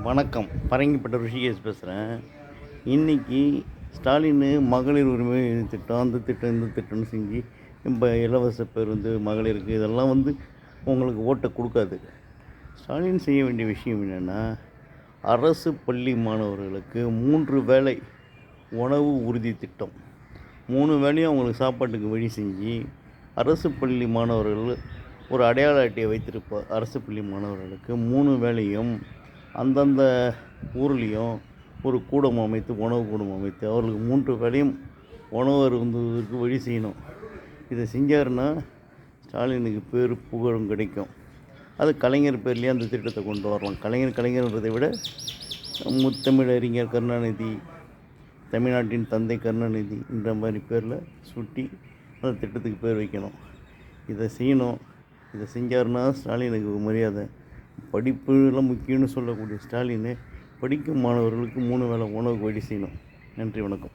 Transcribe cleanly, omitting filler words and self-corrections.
வணக்கம். பரங்கிப்பட்ட ருஷிகேஷ் பேசுகிறேன். இன்றைக்கி ஸ்டாலின் மகளிர் உரிமை திட்டம், அந்த திட்டம், இந்த திட்டம்னு செஞ்சு இப்போ இலவச பேருந்து மகளிருக்கு இதெல்லாம் உங்களுக்கு ஓட்டை கொடுக்காது. ஸ்டாலின் செய்ய வேண்டிய விஷயம் என்னென்னா, அரசு பள்ளி மாணவர்களுக்கு 3 வேளை உணவு உறுதி திட்டம், 3 வேளையும் அவங்களுக்கு சாப்பாட்டுக்கு வழி செஞ்சு, அரசு பள்ளி மாணவர்கள் ஒரு அடையாள அட்டையை வைத்திருப்பார். அரசு பள்ளி மாணவர்களுக்கு 3 வேளையும் அந்தந்த ஊர்லேயும் ஒரு கூடம் அமைத்து, உணவு கூடம் அமைத்து அவர்களுக்கு 3 வேளையும் உணவு அருந்துவதற்கு வழி செய்யணும். இதை செஞ்சாருன்னா ஸ்டாலினுக்கு பேர் புகழும் கிடைக்கும். அது கலைஞர் பேர்லேயே அந்த திட்டத்தை கொண்டு வரலாம். கலைஞர்ன்றதை விட முத்தமிழறிஞர் கருணாநிதி, தமிழ்நாட்டின் தந்தை கருணாநிதி என்ற மாதிரி பேரில் சுட்டி அந்த திட்டத்துக்கு பேர் வைக்கணும். இதை செய்யணும். இதை செஞ்சாருன்னா ஸ்டாலினுக்கு மரியாதை. படிப்புலாம் முக்கியம்னு சொல்லக்கூடிய ஸ்டாலின் படிக்கும் மாணவர்களுக்கு 3 வேளை உணவுக்கு வழி செய்யணும். நன்றி, வணக்கம்.